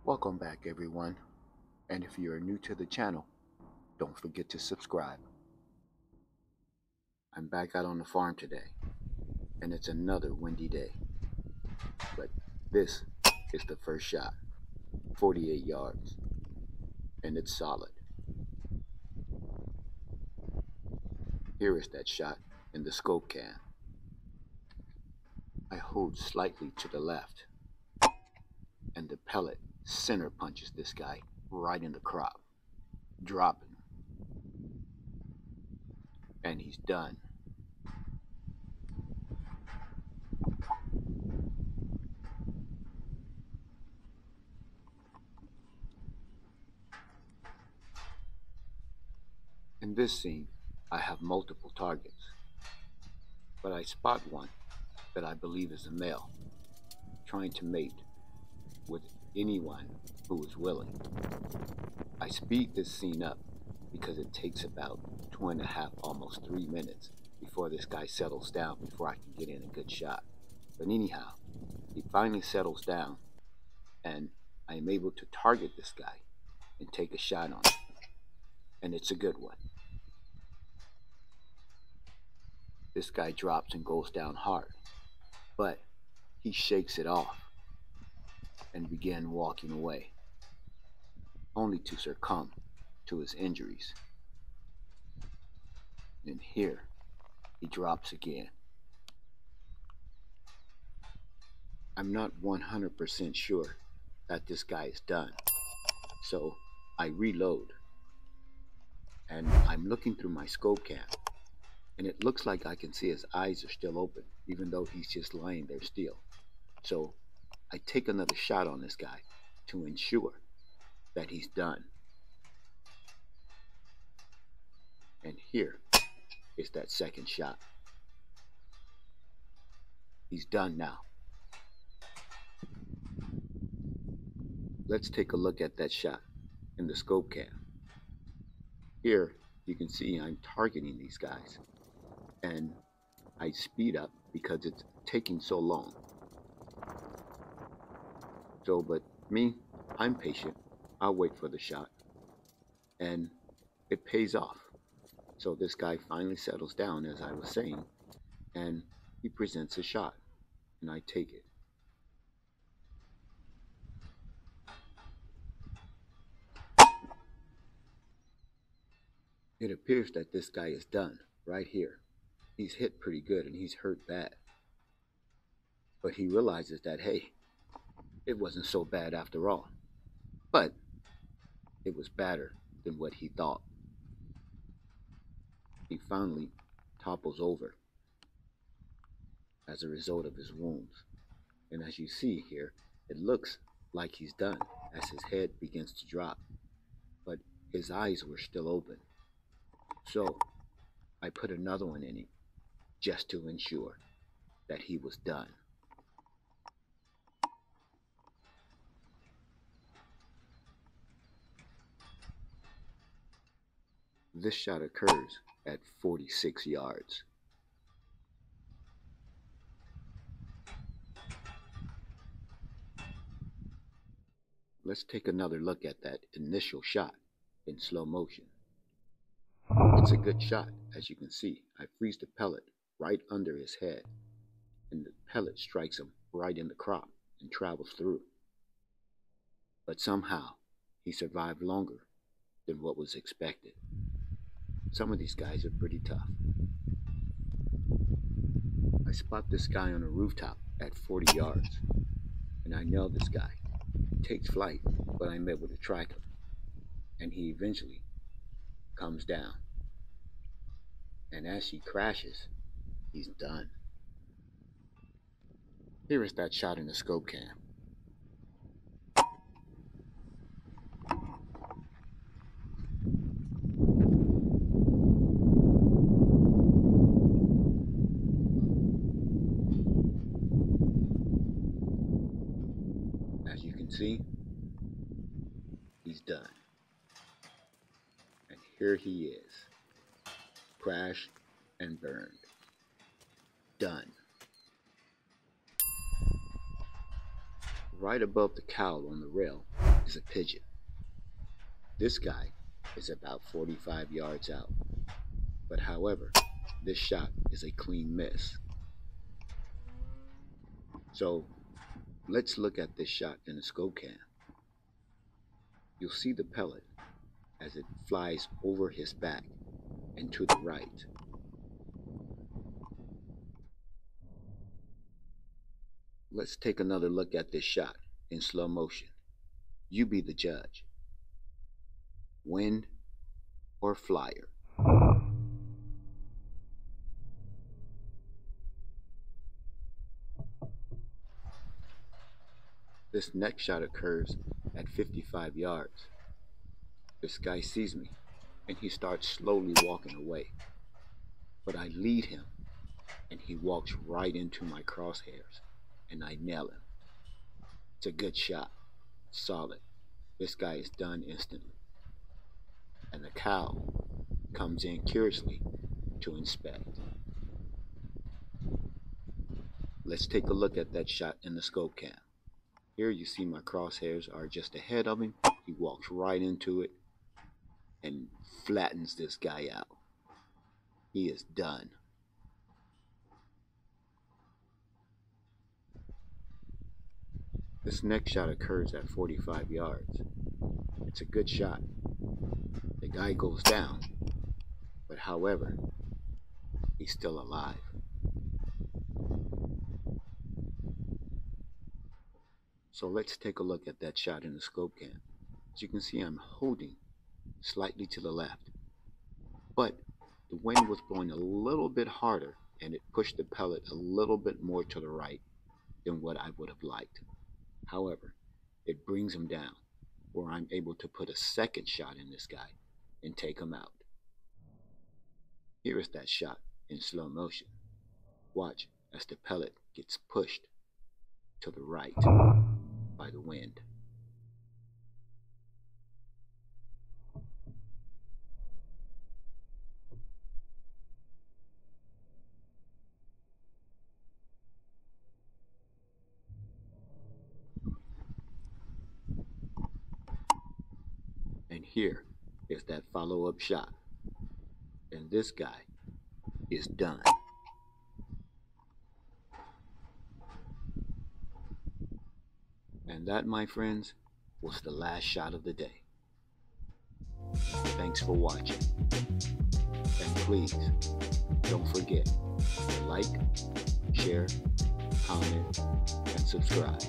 Welcome back, everyone. And if you are new to the channel, don't forget to subscribe. I'm back out on the farm today, and it's another windy day. But this is the first shot, 48 yards, and it's solid. Here is that shot in the scope cam. I hold slightly to the left, and the pellet center punches this guy right in the crop, dropping him. And he's done. In this scene, I have multiple targets, but I spot one that I believe is a male, trying to mate with anyone who is willing. I speed this scene up because it takes about 2.5, almost 3 minutes before this guy settles down before I can get in a good shot. But anyhow, he finally settles down and I am able to target this guy and take a shot on him. And it's a good one. This guy drops and goes down hard, but he shakes it off and began walking away, only to succumb to his injuries. And here he drops again. I'm not 100% sure that this guy is done, so I reload, and I'm looking through my scope cam, and it looks like I can see his eyes are still open, even though he's just lying there still. So I take another shot on this guy to ensure that he's done. And here is that second shot. He's done now. Let's take a look at that shot in the scope cam. Here you can see I'm targeting these guys, and I speed up because it's taking so long. But me, I'm patient. I'll wait for the shot, and it pays off. So this guy finally settles down, as I was saying, and he presents a shot, and I take it. It appears that this guy is done right here. He's hit pretty good and he's hurt bad. But he realizes that, hey, it wasn't so bad after all. But it was better than what he thought. He finally topples over as a result of his wounds. And as you see here, it looks like he's done as his head begins to drop. But his eyes were still open. So I put another one in him just to ensure that he was done. This shot occurs at 46 yards. Let's take another look at that initial shot in slow motion. It's a good shot, as you can see. I freeze the pellet right under his head, and the pellet strikes him right in the crop and travels through. But somehow, he survived longer than what was expected. Some of these guys are pretty tough. I spot this guy on a rooftop at 40 yards, and I nail this guy. He takes flight, but I'm able to track him, and he eventually comes down. And as he crashes, he's done. Here is that shot in the scope cam. As you can see, he's done. And here he is, crashed and burned. Done. Right above the cowl on the rail is a pigeon. This guy is about 45 yards out. But however, this shot is a clean miss. So let's look at this shot in the scope cam. You'll see the pellet as it flies over his back and to the right. Let's take another look at this shot in slow motion. You be the judge. Wind or flyer? This next shot occurs at 55 yards. This guy sees me and he starts slowly walking away. But I lead him and he walks right into my crosshairs and I nail him. It's a good shot, solid. This guy is done instantly. And the cow comes in curiously to inspect. Let's take a look at that shot in the scope cam. Here you see my crosshairs are just ahead of him. He walks right into it and flattens this guy out. He is done. This next shot occurs at 45 yards. It's a good shot. The guy goes down, but however, he's still alive. So let's take a look at that shot in the scope cam. As you can see, I'm holding slightly to the left, but the wind was blowing a little bit harder and it pushed the pellet a little bit more to the right than what I would have liked. However, it brings him down where I'm able to put a second shot in this guy and take him out. Here is that shot in slow motion. Watch as the pellet gets pushed to the right by the wind. And here is that follow-up shot. And this guy is done. And that, my friends, was the last shot of the day. Thanks for watching. And please, don't forget to like, share, comment, and subscribe.